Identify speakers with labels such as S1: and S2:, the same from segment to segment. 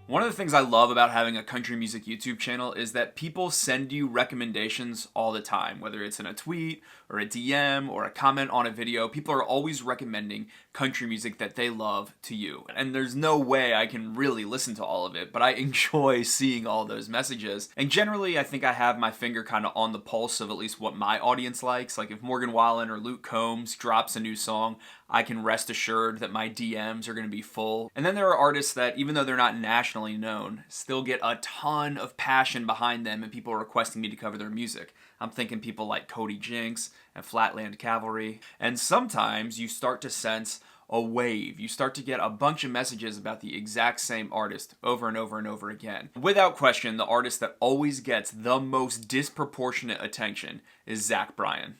S1: One of the things I love about having a country music YouTube channel is that people send you recommendations all the time, whether it's in a tweet or a DM or a comment on a video. People are always recommending country music that they love to you. And there's no way I can really listen to all of it, but I enjoy seeing all those messages. And generally, I think I have my finger kind of on the pulse of at least what my audience likes. Like if Morgan Wallen or Luke Combs drops a new song, I can rest assured that my DMs are going to be full. And then there are artists that, even though they're not nationally known, still get a ton of passion behind them and people are requesting me to cover their music. I'm thinking people like Cody Jinks and Flatland Cavalry. And sometimes you start to sense a wave. You start to get a bunch of messages about the exact same artist over and over and over again. Without question, the artist that always gets the most disproportionate attention is Zach Bryan.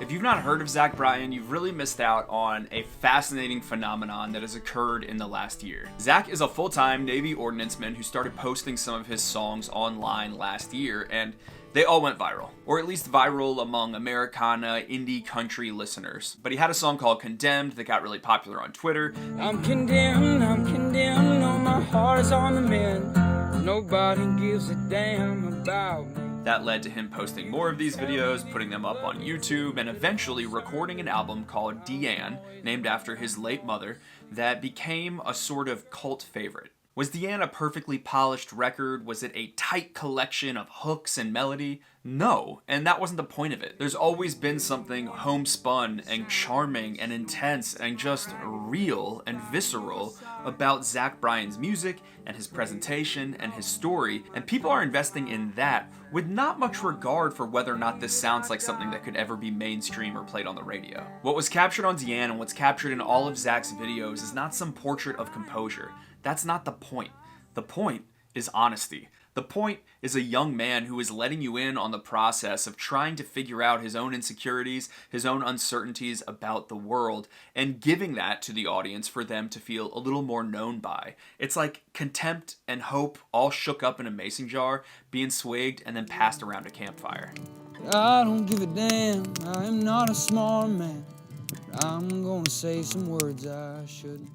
S1: If you've not heard of Zach Bryan, you've really missed out on a fascinating phenomenon that has occurred in the last year. Zach is a full-time Navy ordnanceman who started posting some of his songs online last year, and they all went viral, or at least viral among Americana indie country listeners. But he had a song called Condemned that got really popular on Twitter.
S2: I'm condemned, no, my heart is on the mend. Nobody gives a damn about me.
S1: That led to him posting more of these videos, putting them up on YouTube, and eventually recording an album called Deann, named after his late mother, that became a sort of cult favorite. Was Deann a perfectly polished record? Was it a tight collection of hooks and melody? No, and that wasn't the point of it. There's always been something homespun and charming and intense and just real and visceral about Zach Bryan's music and his presentation and his story, and people are investing in that with not much regard for whether or not this sounds like something that could ever be mainstream or played on the radio. What was captured on Deann and what's captured in all of Zach's videos is not some portrait of composure. That's not the point. The point is honesty. The point is a young man who is letting you in on the process of trying to figure out his own insecurities, his own uncertainties about the world, and giving that to the audience for them to feel a little more known by. It's like contempt and hope all shook up in a mason jar, being swigged and then passed around a campfire.
S2: I don't give a damn, I am not a smart man. I'm gonna say some words I shouldn't.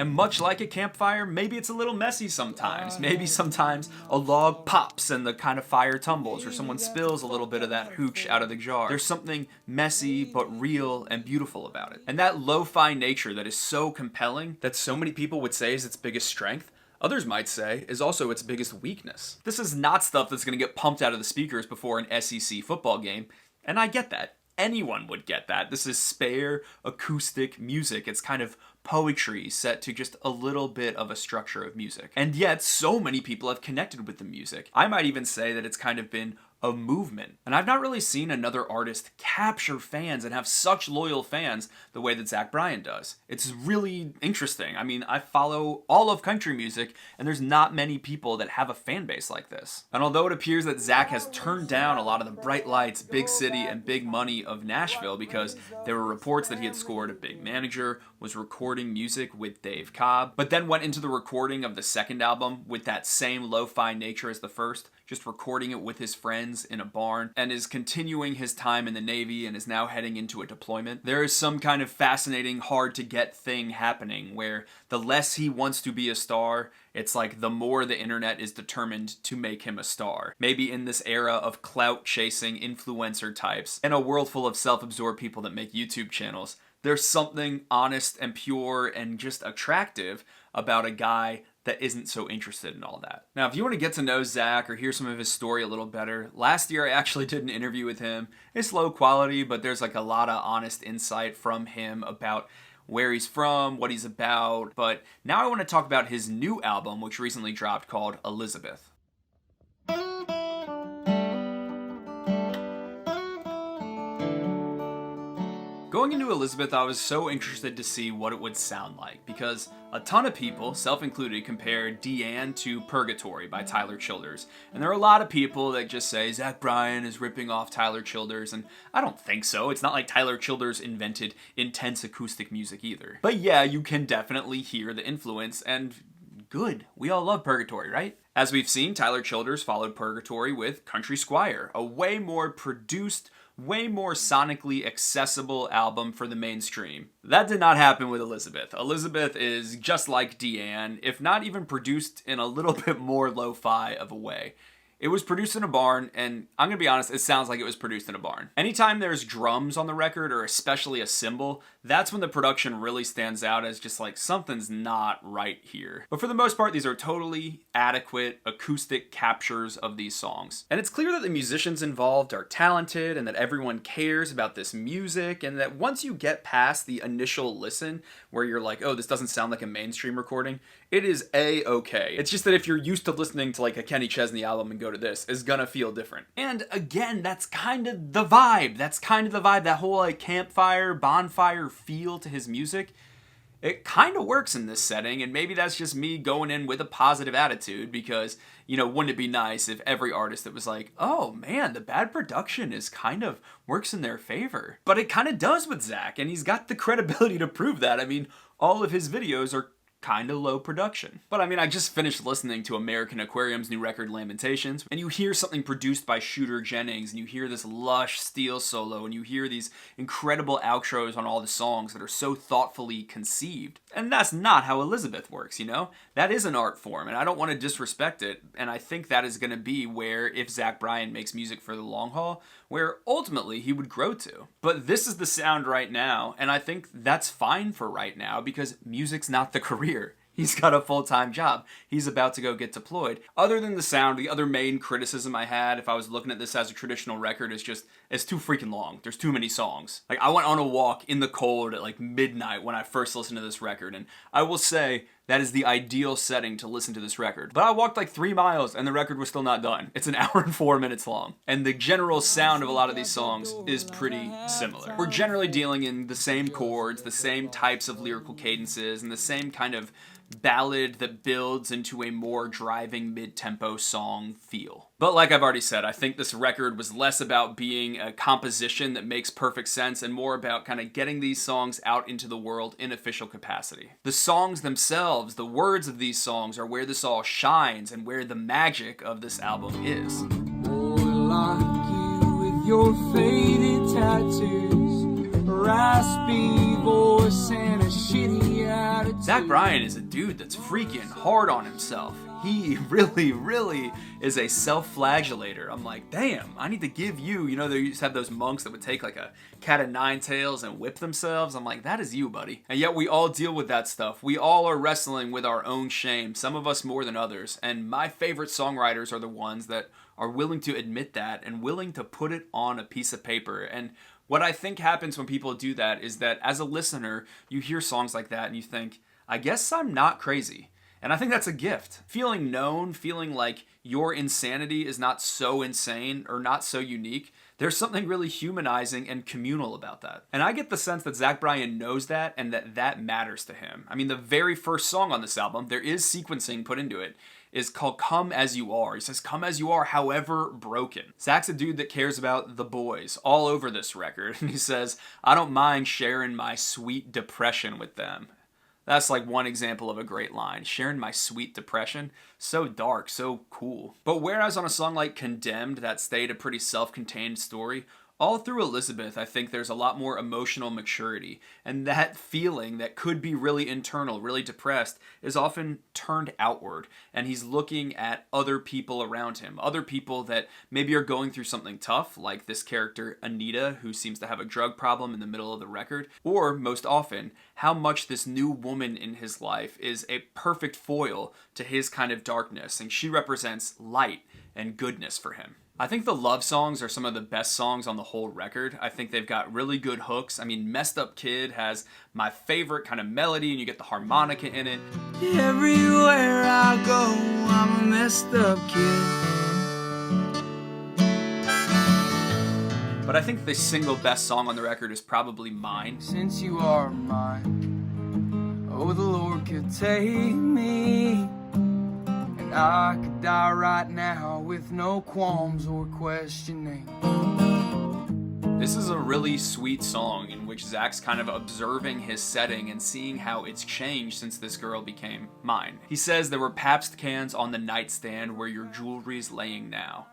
S1: And much like a campfire, maybe it's a little messy sometimes. Maybe sometimes a log pops and the kind of fire tumbles, or someone spills a little bit of that hooch out of the jar. There's something messy but real and beautiful about it. And that lo-fi nature that is so compelling, that so many people would say is its biggest strength, others might say is also its biggest weakness. This is not stuff that's going to get pumped out of the speakers before an SEC football game, and I get that. Anyone would get that. This is spare, acoustic music. It's kind of poetry set to just a little bit of a structure of music. And yet, so many people have connected with the music. I might even say that it's kind of been a movement. And I've not really seen another artist capture fans and have such loyal fans the way that Zach Bryan does. It's really interesting. I mean, I follow all of country music, and there's not many people that have a fan base like this. And although it appears that Zach has turned down a lot of the bright lights, big city, and big money of Nashville because there were reports that he had scored a big manager, was recording music with Dave Cobb, but then went into the recording of the second album with that same lo-fi nature as the first, just recording it with his friends in a barn, and is continuing his time in the Navy and is now heading into a deployment. There is some kind of fascinating, hard-to-get thing happening where the less he wants to be a star, it's like the more the internet is determined to make him a star. Maybe in this era of clout-chasing influencer types and a world full of self-absorbed people that make YouTube channels, there's something honest and pure and just attractive about a guy that isn't so interested in all that. Now, if you want to get to know Zach or hear some of his story a little better, last year I actually did an interview with him. It's low quality, but there's like a lot of honest insight from him about where he's from, what he's about. But now I want to talk about his new album, which recently dropped, called Elisabeth. Going into Elisabeth, I was so interested to see what it would sound like, because a ton of people, self-included, compared Deann to Purgatory by Tyler Childers. And there are a lot of people that just say Zach Bryan is ripping off Tyler Childers, and I don't think so. It's not like Tyler Childers invented intense acoustic music either. But yeah, you can definitely hear the influence, and good. We all love Purgatory, right? As we've seen, Tyler Childers followed Purgatory with Country Squire, a way more produced, way more sonically accessible album for the mainstream. That did not happen with Elisabeth. Elisabeth is just like Deann, if not even produced in a little bit more lo-fi of a way. It was produced in a barn, and I'm gonna be honest, it sounds like it was produced in a barn. Anytime there's drums on the record, or especially a cymbal, that's when the production really stands out as just like something's not right here. But for the most part, these are totally adequate acoustic captures of these songs. And it's clear that the musicians involved are talented and that everyone cares about this music, and that once you get past the initial listen where you're like, oh, this doesn't sound like a mainstream recording, it is A-okay. It's just that if you're used to listening to like a Kenny Chesney album and go to this, is gonna feel different. And again, that's kind of the vibe. That whole like campfire, bonfire feel to his music. It kind of works in this setting, and maybe that's just me going in with a positive attitude because, wouldn't it be nice if every artist that was like, oh man, the bad production is kind of works in their favor. But it kind of does with Zach, and he's got the credibility to prove that. I mean, all of his videos are kind of low production. But I mean, I just finished listening to American Aquarium's new record, Lamentations, and you hear something produced by Shooter Jennings, and you hear this lush steel solo, and you hear these incredible outros on all the songs that are so thoughtfully conceived. And that's not how Elisabeth works, That is an art form, and I don't want to disrespect it, and I think that is going to be where, if Zach Bryan makes music for the long haul, where ultimately he would grow to. But this is the sound right now, and I think that's fine for right now because music's not the career. He's got a full-time job. He's about to go get deployed. Other than the sound, the other main criticism I had if I was looking at this as a traditional record is just, it's too freaking long. There's too many songs. Like, I went on a walk in the cold at like midnight when I first listened to this record, and I will say that is the ideal setting to listen to this record. But I walked like 3 miles and the record was still not done. It's an hour and 4 minutes long. And the general sound of a lot of these songs is pretty similar. We're generally dealing in the same chords, the same types of lyrical cadences, and the same kind of ballad that builds into a more driving mid-tempo song feel. But like I've already said, I think this record was less about being a composition that makes perfect sense and more about kind of getting these songs out into the world in official capacity. The songs themselves, the words of these songs, are where this all shines and where the magic of this album is.
S2: Boy like you with your faded tattoos, raspy voice and a shitty attitude.
S1: Zach Bryan is a dude that's freaking hard on himself. He really is a self-flagellator. I'm like, damn, I need to give you, they used to have those monks that would take like a cat of nine tails and whip themselves. I'm like, that is you, buddy. And yet we all deal with that stuff. We all are wrestling with our own shame, some of us more than others. And my favorite songwriters are the ones that are willing to admit that and willing to put it on a piece of paper. And what I think happens when people do that is that as a listener, you hear songs like that and you think, I guess I'm not crazy. And I think that's a gift. Feeling known, feeling like your insanity is not so insane or not so unique, there's something really humanizing and communal about that. And I get the sense that Zach Bryan knows that and that matters to him. I mean, the very first song on this album, there is sequencing put into it, is called Come As You Are. He says, come as you are, however broken. Zach's a dude that cares about the boys all over this record. And he says, I don't mind sharing my sweet depression with them. That's like one example of a great line. Sharing my sweet depression. So dark, so cool. But whereas on a song like Condemned, that stayed a pretty self-contained story, all through Elisabeth, I think there's a lot more emotional maturity. And that feeling that could be really internal, really depressed, is often turned outward. And he's looking at other people around him. Other people that maybe are going through something tough, like this character Anita, who seems to have a drug problem in the middle of the record. Or, most often, how much this new woman in his life is a perfect foil to his kind of darkness. And she represents light and goodness for him. I think the love songs are some of the best songs on the whole record. I think they've got really good hooks. I mean, Messed Up Kid has my favorite kind of melody, and you get the harmonica in it.
S2: Everywhere I go, I'm a messed up kid.
S1: But I think the single best song on the record is probably Mine.
S2: Since you are mine, oh, the Lord could take me. I could die right now with no qualms or questioning.
S1: This is a really sweet song in which Zach's kind of observing his setting and seeing how it's changed since this girl became mine. He says there were Pabst cans on the nightstand where your jewelry's laying now.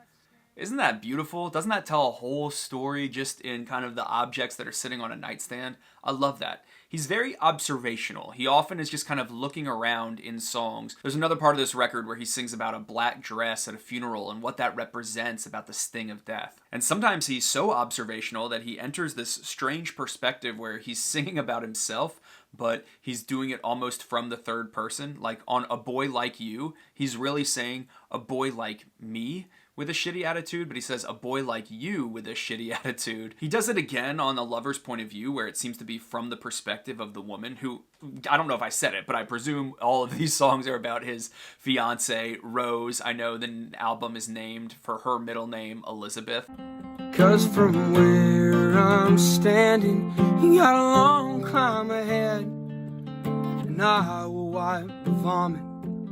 S1: Isn't that beautiful? Doesn't that tell a whole story just in kind of the objects that are sitting on a nightstand? I love that. He's very observational. He often is just kind of looking around in songs. There's another part of this record where he sings about a black dress at a funeral and what that represents about the sting of death. And sometimes he's so observational that he enters this strange perspective where he's singing about himself, but he's doing it almost from the third person. Like on A Boy Like You, he's really saying a boy like me with a shitty attitude, but he says a boy like you with a shitty attitude. He does it again on the lover's point of view, where it seems to be from the perspective of the woman who, I don't know if I said it, but I presume all of these songs are about his fiance, Rose. I know the album is named for her middle name, Elisabeth.
S2: 'Cause from where I'm standing, you got a long climb ahead, and I will wipe the vomit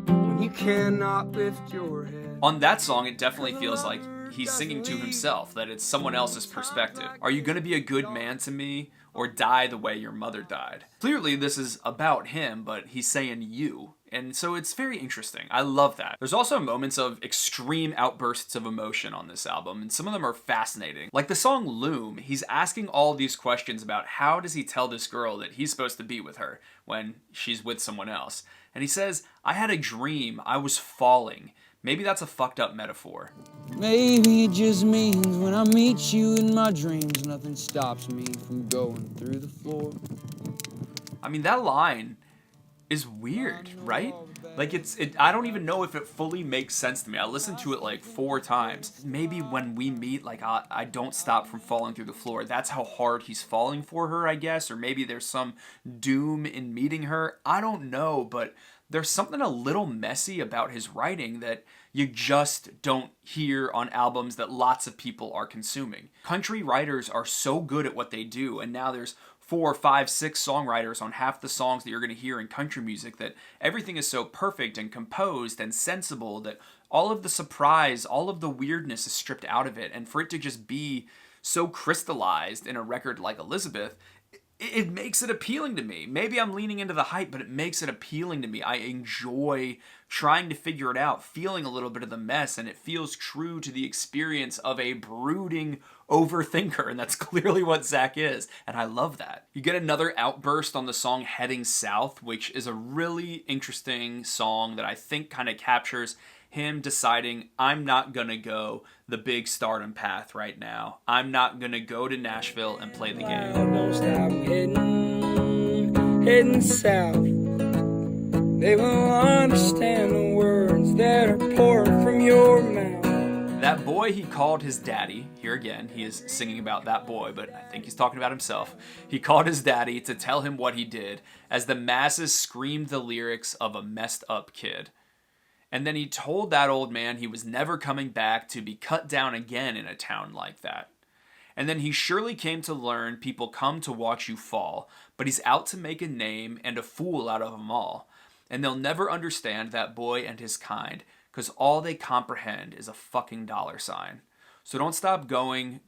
S2: when you cannot lift your head.
S1: On that song, it definitely feels like he's singing to himself, that it's someone else's perspective. Are you going to be a good man to me or die the way your mother died? Clearly, this is about him, but he's saying you. And so it's very interesting. I love that. There's also moments of extreme outbursts of emotion on this album, and some of them are fascinating. Like the song Loom, he's asking all these questions about how does he tell this girl that he's supposed to be with her when she's with someone else. And he says, I had a dream, I was falling. Maybe that's a fucked up metaphor.
S2: Maybe it just means when I meet you in my dreams, nothing stops me from going through the floor.
S1: I mean, that line is weird, right? Like I don't even know if it fully makes sense to me. I listened to it like 4 times. Maybe when we meet, like I don't stop from falling through the floor. That's how hard he's falling for her, I guess. Or maybe there's some doom in meeting her. I don't know, but there's something a little messy about his writing that you just don't hear on albums that lots of people are consuming. Country writers are so good at what they do, and now there's 4, 5, 6 songwriters on half the songs that you're going to hear in country music, that everything is so perfect and composed and sensible that all of the surprise, all of the weirdness is stripped out of it, and for it to just be so crystallized in a record like Elisabeth, it makes it appealing to me. Maybe I'm leaning into the hype, but it makes it appealing to me. I enjoy trying to figure it out, feeling a little bit of the mess, and it feels true to the experience of a brooding overthinker, and that's clearly what Zach is, and I love that. You get another outburst on the song Heading South, which is a really interesting song that I think kind of captures him deciding, I'm not gonna go the big stardom path right now. I'm not gonna go to Nashville and play the game.
S2: Don't stop heading south. They will understand the words that are pouring from your mouth.
S1: That boy he called his daddy, here again, he is singing about that boy, but I think he's talking about himself. He called his daddy to tell him what he did as the masses screamed the lyrics of a messed up kid. And then he told that old man he was never coming back to be cut down again in a town like that. And then he surely came to learn people come to watch you fall, but he's out to make a name and a fool out of them all. And they'll never understand that boy and his kind, because all they comprehend is a fucking $sign. So don't stop going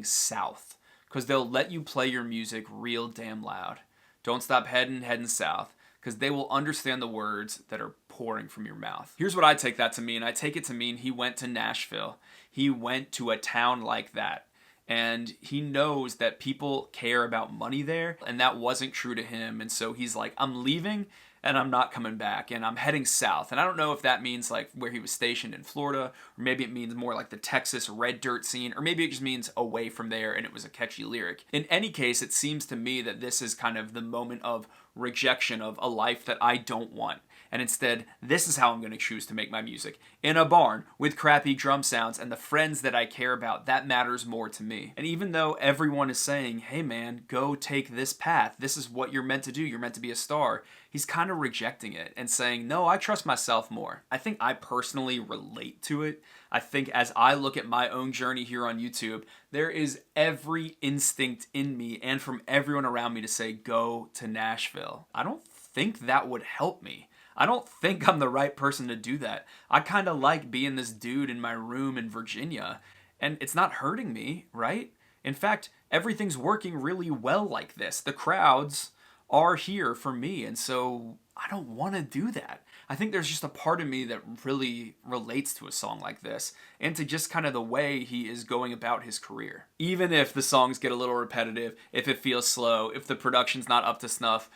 S1: south, because they'll let you play your music real damn loud. Don't stop heading south, because they will understand the words that are pouring from your mouth. Here's what I take that to mean. I take it to mean he went to Nashville. He went to a town like that. And he knows that people care about money there, and that wasn't true to him. And so he's like, I'm leaving, and I'm not coming back, and I'm heading south. And I don't know if that means like where he was stationed in Florida, or maybe it means more like the Texas red dirt scene, or maybe it just means away from there and it was a catchy lyric. In any case, it seems to me that this is kind of the moment of rejection of a life that I don't want. And instead, this is how I'm going to choose to make my music. In a barn, with crappy drum sounds, and the friends that I care about, that matters more to me. And even though everyone is saying, hey man, go take this path, this is what you're meant to do, you're meant to be a star, he's kind of rejecting it and saying, no, I trust myself more. I think I personally relate to it. I think as I look at my own journey here on YouTube, there is every instinct in me and from everyone around me to say, go to Nashville. I don't think that would help me. I don't think I'm the right person to do that. I kind of like being this dude in my room in Virginia, and it's not hurting me, right? In fact, everything's working really well like this. The crowds are here for me, and so I don't want to do that. I think there's just a part of me that really relates to a song like this, and to just kind of the way he is going about his career. Even if the songs get a little repetitive, if it feels slow, if the production's not up to snuff,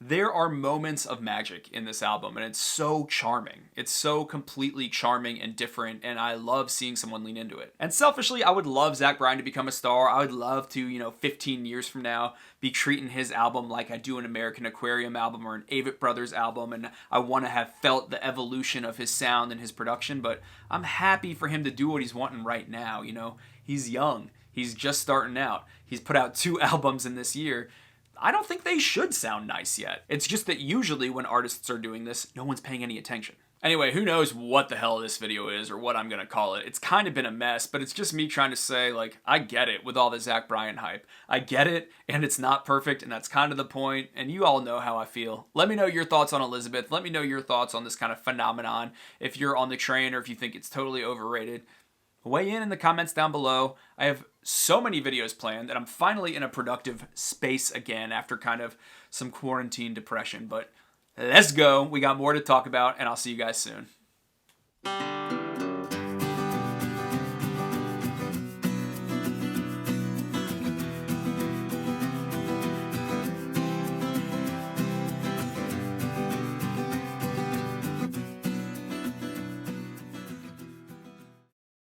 S1: there are moments of magic in this album, and it's so charming. It's so completely charming and different, and I love seeing someone lean into it. And selfishly, I would love Zach Bryan to become a star. I would love to, 15 years from now, be treating his album like I do an American Aquarium album or an Avett Brothers album, and I want to have felt the evolution of his sound and his production, but I'm happy for him to do what he's wanting right now. He's young. He's just starting out. He's put out 2 albums in this year. I don't think they should sound nice yet. It's just that usually when artists are doing this, no one's paying any attention. Anyway, who knows what the hell this video is or what I'm gonna call it. It's kind of been a mess, but it's just me trying to say, I get it with all the Zach Bryan hype. I get it, and it's not perfect, and that's kind of the point, and you all know how I feel. Let me know your thoughts on Elisabeth. Let me know your thoughts on this kind of phenomenon. If you're on the train or if you think it's totally overrated, weigh in the comments down below. I have so many videos planned, and I'm finally in a productive space again after kind of some quarantine depression. But let's go. We got more to talk about, and I'll see you guys soon.